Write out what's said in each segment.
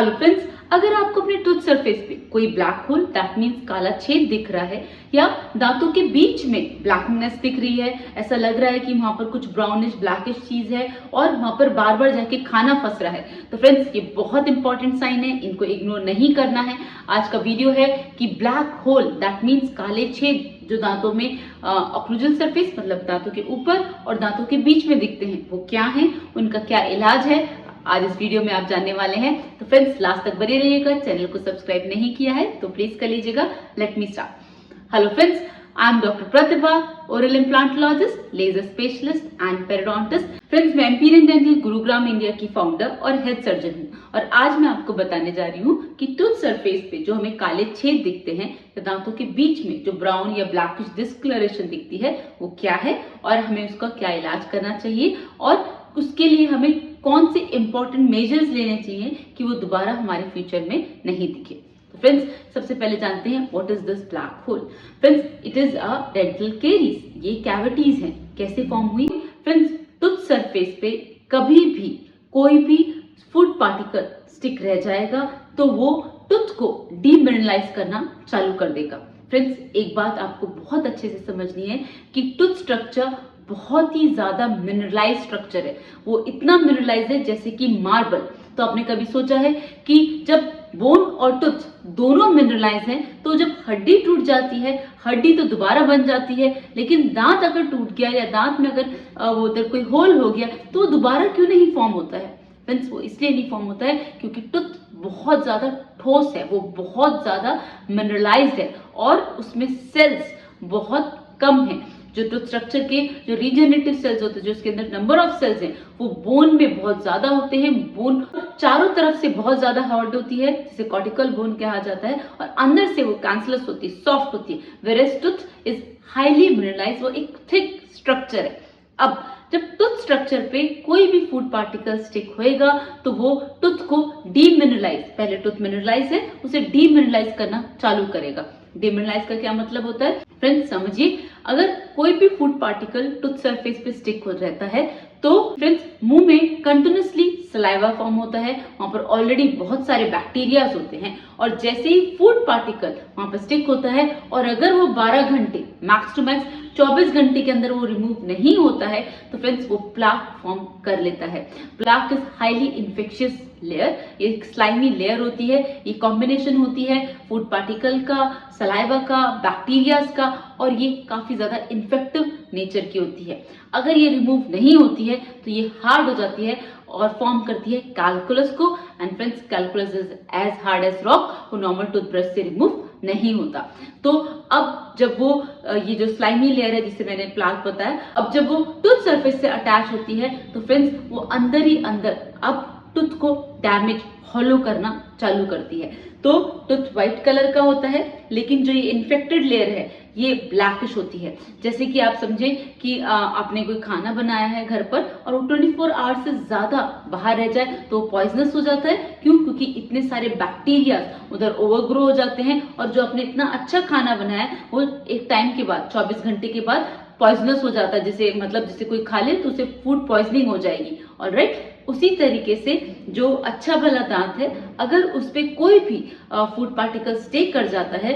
Hello friends, अगर आपको अपने टूथ सरफेस पे कोई ब्लैक होल दैट मीन्स काला छेद दिख रहा है या दांतों के बीच में ब्लैकनेस दिख रही है, ऐसा लग रहा है कि वहां पर कुछ ब्राउनिश ब्लैकिश चीज है और वहां पर बार बार जाके खाना फंस रहा है, तो फ्रेंड्स ये बहुत इंपॉर्टेंट साइन है, इनको इग्नोर नहीं करना है। आज का वीडियो है कि ब्लैक होल दैट मीन्स काले छेद जो दांतों में ऑक्लूजल सरफेस मतलब दांतों के ऊपर और दांतों के बीच में दिखते हैं वो क्या है, उनका क्या इलाज है, आज इस वीडियो में आप जानने वाले हैं। तो फ्रेंड्स लास्ट तक बने रहिएगा। चैनल को सब्सक्राइब नहीं किया है तो प्लीज कर लीजिएगा। Let me start. Hello friends, I am doctor Pratibha, oral implantologist, laser specialist and periodontist. Friends मैं एम्पीरियल डेंटल गुरुग्राम इंडिया की फाउंडर और हेड सर्जन हूँ और आज मैं आपको बताने जा रही हूँ कि टूथ सरफेस पे जो हमें काले छेद दिखते हैं या दांतों के बीच में जो ब्राउन या ब्लैकिश डिस्कलरेशन दिखती है वो क्या है और हमें उसका क्या इलाज करना चाहिए और उसके लिए हमें कौन से इंपॉर्टेंट मेजर्स लेने चाहिए कि वो दोबारा हमारे फ्यूचर में नहीं दिखे। तो फ्रेंड्स सबसे पहले जानते हैं what is this black hole. Friends it is a dental caries, ये कैविटीज हैं। कैसे फॉर्म हुई? फ्रेंड्स टूथ सरफेस पे कभी भी कोई भी फूड पार्टिकल स्टिक रह जाएगा तो वो टूथ को डीमिनरलाइज करना चालू कर देगा। फ्रेंड्स एक बात आपको बहुत अच्छे से समझनी है कि टूथ स्ट्रक्चर बहुत ही ज्यादा मिनरलाइज स्ट्रक्चर है, वो इतना मिनरलाइज है जैसे कि मार्बल। तो आपने कभी सोचा है कि जब बोन और टूथ दोनों मिनरलाइज हैं तो जब हड्डी टूट जाती है हड्डी तो दोबारा बन जाती है, लेकिन दांत अगर टूट गया या दांत में अगर वो उधर कोई होल हो गया तो दोबारा क्यों नहीं फॉर्म होता है? फ्रेंड्स वो इसलिए नहीं फॉर्म होता है क्योंकि टूथ बहुत ज्यादा ठोस है, वो बहुत ज्यादा मिनरलाइज्ड है और उसमें सेल्स बहुत कम है। जो टूथ स्ट्रक्चर के जो रीजनरेटिव सेल्स होते हैं, जो उसके अंदर नंबर ऑफ सेल्स हैं वो बोन में बहुत ज्यादा होते हैं। बोन चारों तरफ से बहुत ज्यादा हार्ड होती है जिसे कॉर्टिकल बोन कहा जाता है और अंदर से वो कैंसलस होती है, सॉफ्ट होती है। वेयरएज टूथ इज हाईली मिनरलाइज्ड, वो एक थिक स्ट्रक्चर है। अब जब टूथ स्ट्रक्चर पे कोई भी फूड पार्टिकल स्टिक होएगा तो वो टूथ को डीमिनरलाइज, पहले टूथ मिनरलाइज है उसे डीमिनरलाइज करना चालू करेगा। डीमिनरलाइज का क्या मतलब होता है? फ्रेंड्स समझिए, अगर कोई भी फूड पार्टिकल टूथ सरफेस पे स्टिक हो रहता है तो फ्रेंड्स मुंह में कंटिन्यूसली सलाइवा फॉर्म होता है, वहां पर ऑलरेडी बहुत सारे बैक्टीरियाज होते हैं और जैसे ही फूड पार्टिकल वहां पर स्टिक होता है और अगर वो 12 घंटे मैक्स टू मैक्स 24 घंटे के अंदर वो रिमूव नहीं होता है तो फ्रेंड्स वो प्लाक फॉर्म कर लेता है। Plaque is highly infectious layer, ये एक स्लाइमी लेयर होती है, ये कॉम्बिनेशन होती है फूड पार्टिकल का, सलाइवा का, बैक्टीरियाज का और ये काफी ज्यादा इन्फेक्टिव नेचर की होती है। अगर ये रिमूव नहीं होती है तो ये हार्ड हो जाती है और फॉर्म करती है कैलकुलस को and friends calculus is as hard as rock, वो नॉर्मल टूथब्रश से रिमूव नहीं होता। तो अब जब वो ये जो स्लाइमी लेयर है जिसे मैंने प्लाक बताया, अब जब वो टूथ सरफेस से अटैच होती है तो फ्रेंड्स वो अंदर ही अंदर अब टूथ को डैमेज हॉलो करना चालू करती है। तो टूथ व्हाइट कलर का होता है लेकिन जो ये इन्फेक्टेड लेयर है ये ब्लैकिश होती है। जैसे कि आप समझें कि आपने कोई खाना बनाया है घर पर और वो 24 आवर्स से ज्यादा बाहर रह जाए तो पॉइजनस हो जाता है। क्यों? क्योंकि इतने सारे बैक्टीरिया उधर ओवरग्रो हो जाते हैं और जो आपने इतना अच्छा खाना बनाया है वो एक टाइम के बाद 24 घंटे के बाद पॉइजनस हो जाता है, जिसे मतलब जिसे कोई खा ले तो उसे फूड पॉइजनिंग हो जाएगी। ऑलराइट, उसी तरीके से जो अच्छा भला दांत है अगर उस पे कोई भी फूड पार्टिकल स्टे कर जाता है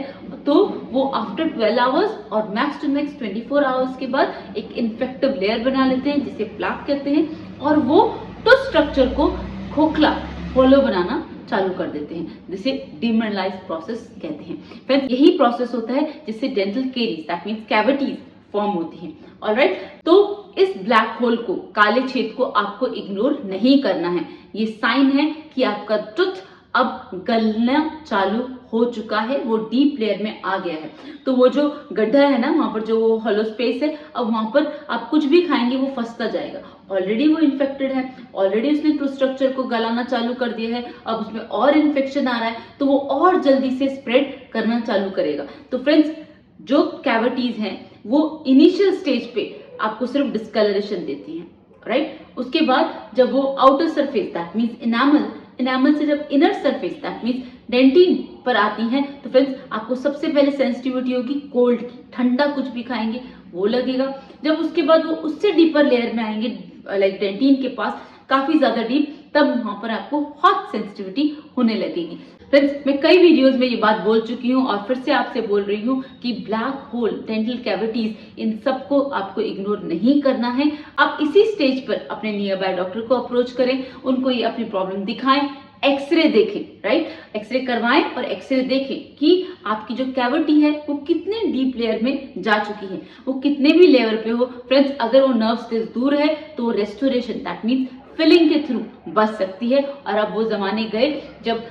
तो वो आफ्टर 12 आवर्स और मैक्स टू मैक्स 24 आवर्स के बाद एक इन्फेक्टिव लेयर बना लेते हैं जिसे प्लाक कहते हैं और वो टूथ स्ट्रक्चर को खोखला होलो बनाना चालू कर देते हैं जिसे डीमिनरलाइज प्रोसेस कहते हैं। फ्रेंड्स यही प्रोसेस होता है जिससे dental caries that means cavities form होती हैं। ऑलराइट, तो इस ब्लैक होल को, काले छेद को आपको इग्नोर नहीं करना है। ये साइन है कि आपका टूथ अब गलना चालू हो चुका है, वो डीप लेयर में आ गया है। तो वो जो गड्ढा है ना, वहां पर जो वो होलो स्पेस है, अब वहां पर आप कुछ भी खाएंगे वो फंसता जाएगा। ऑलरेडी वो इन्फेक्टेड है, ऑलरेडी उसने टूथ स्ट्रक्चर को गलाना चालू कर दिया है, अब उसमें और इन्फेक्शन आ रहा है तो वो और जल्दी से स्प्रेड करना चालू करेगा। तो फ्रेंड्स जो कैविटीज हैं वो इनिशियल स्टेज पे आपको सिर्फ डिस्कलरेशन देती हैं, राइट? उसके बाद जब वो outer surface that means enamel से जब inner surface that means dentin पर आती हैं तो फ्रेंड्स आपको सबसे पहले सेंसिटिविटी होगी कोल्ड की, ठंडा कुछ भी खाएंगे वो लगेगा। जब उसके बाद वो उससे डीपर लेयर में आएंगे लाइक डेंटिन के पास काफी ज्यादा डीप, तब वहां पर आपको हॉट सेंसिटिविटी होने लगेगी। फ्रेंड्स, मैं कई वीडियोस में ये बात बोल चुकी हूँ और फिर से आपसे बोल रही हूँ कि ब्लैक होल, डेंटल कैविटीज, इन सबको आपको इग्नोर नहीं करना है। आप इसी स्टेज पर अपने नियर बाय डॉक्टर को अप्रोच करें, उनको ये अपनी प्रॉब्लम दिखाएं, एक्सरे देखें, राइट, एक्सरे करवाएं और एक्सरे देखें कि आपकी जो कैविटी है वो कितने डीप लेयर में जा चुकी है, वो कितने भी लेयर पे हो। फ्रेंड्स, अगर वो नर्व से दूर है तो रेस्टोरेशन, दैट मीन्स फिलिंग के थ्रू बच सकती है। और अब वो जमाने गए जब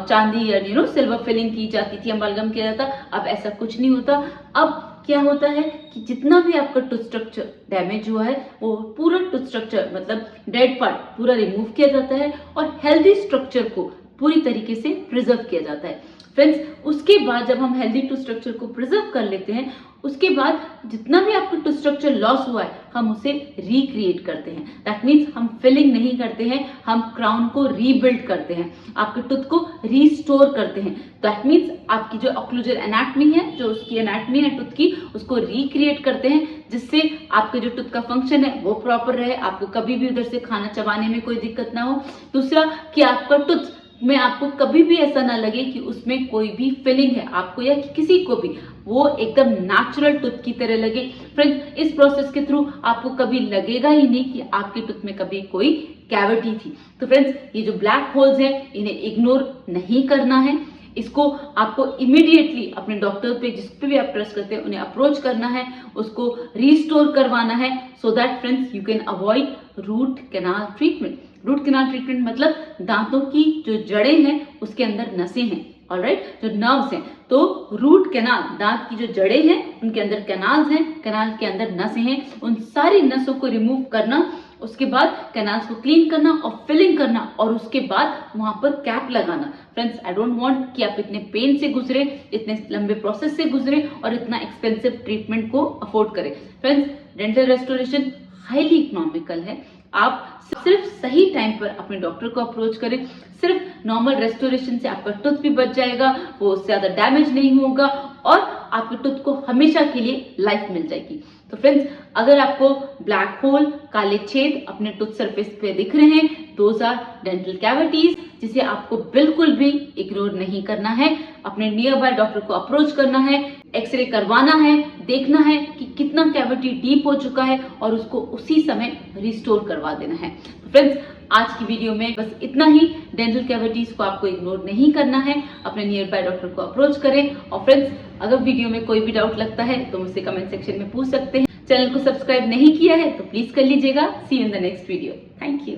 चांदी या सिल्वर फिलिंग की जाती थी, अमलगम किया जाता, अब ऐसा कुछ नहीं होता। अब क्या होता है कि जितना भी आपका टूथ स्ट्रक्चर डैमेज हुआ है वो पूरा टूथ स्ट्रक्चर मतलब डेड पार्ट पूरा रिमूव किया जाता है और हेल्दी स्ट्रक्चर को पूरी तरीके से प्रिजर्व किया जाता है। फ्रेंड्स, उसके बाद जब हम हेल्दी टूथ स्ट्रक्चर को प्रिजर्व कर लेते हैं, उसके बाद जितना भी आपका टूथ स्ट्रक्चर लॉस हुआ है हम उसे रिक्रिएट करते हैं। दैट मीन्स हम फिलिंग नहीं करते हैं, हम क्राउन को रीबिल्ड करते हैं, आपके टूथ को रीस्टोर करते हैं। दैट मीन्स आपकी जो ऑक्लूजल एनाटमी है, जो उसकी एनाटमी है टूथ की, उसको रिक्रिएट करते हैं, जिससे आपके जो टूथ का फंक्शन है वो प्रॉपर रहे, आपको कभी भी उधर से खाना चबाने में कोई दिक्कत ना हो। दूसरा कि आपका टूथ में आपको कभी भी ऐसा ना लगे कि उसमें कोई भी फिलिंग है, आपको या किसी को भी, वो एकदम नेचुरल टूथ की तरह लगे। फ्रेंड्स, इस प्रोसेस के थ्रू आपको कभी लगेगा ही नहीं कि आपके टूथ में कभी कोई कैविटी थी। तो फ्रेंड्स, ये जो ब्लैक होल्स हैं इन्हें इग्नोर नहीं करना है, इसको आपको इमीडिएटली अपने डॉक्टर पे, जिस पे भी आप ट्रस्ट करते हैं, उन्हें अप्रोच करना है, उसको रीस्टोर करवाना है, so that friends you can avoid root canal treatment. Root canal treatment मतलब दांतों की जो जड़ें हैं उसके अंदर नसें हैं, ऑलराइट, जो नर्व्स हैं। तो रूट कैनाल, दांत की जो जड़ें हैं उनके अंदर कैनाल्स हैं, कैनाल के अंदर नसें हैं, उन सारी नसों को रिमूव करना, उसके बाद कैनाल्स को क्लीन करना और फिलिंग करना, और उसके बाद वहां पर कैप लगाना। फ्रेंड्स, आई डोंट वांट कि आप इतने पेन से गुजरे, इतने लंबे प्रोसेस से गुजरे और इतना एक्सपेंसिव ट्रीटमेंट को अफोर्ड करें। Friends, dental restoration highly economical है। आप सिर्फ सही टाइम पर अपने डॉक्टर को अप्रोच करें। सिर्फ नॉर्मल रेस्टोरेशन से आपका टूथ भी बच जाएगा, वो उससे ज्यादा डैमेज नहीं होगा और आपके टूथ को हमेशा के लिए लाइफ मिल जाएगी। तो फ्रेंड्स, अगर आपको ब्लैक होल, काले छेद अपने टूथ सरफेस पे दिख रहे हैं, दोज आर डेंटल कैविटीज, जिसे आपको बिल्कुल भी इग्नोर नहीं करना है। अपने नियर बाय डॉक्टर को अप्रोच करना है, एक्सरे करवाना है, देखना है कि कितना कैविटी डीप हो चुका है और उसको उसी समय रिस्टोर करवा देना है। तो फ्रेंड्स, आज की वीडियो में बस इतना ही। डेंटल कैविटीज को आपको इग्नोर नहीं करना है, अपने नियर बाय डॉक्टर को अप्रोच करें। और फ्रेंड्स, अगर वीडियो में कोई भी डाउट लगता है तो मुझसे कमेंट सेक्शन में पूछ सकते हैं। चैनल को सब्सक्राइब नहीं किया है तो प्लीज कर लीजिएगा। See you in the next video. Thank you.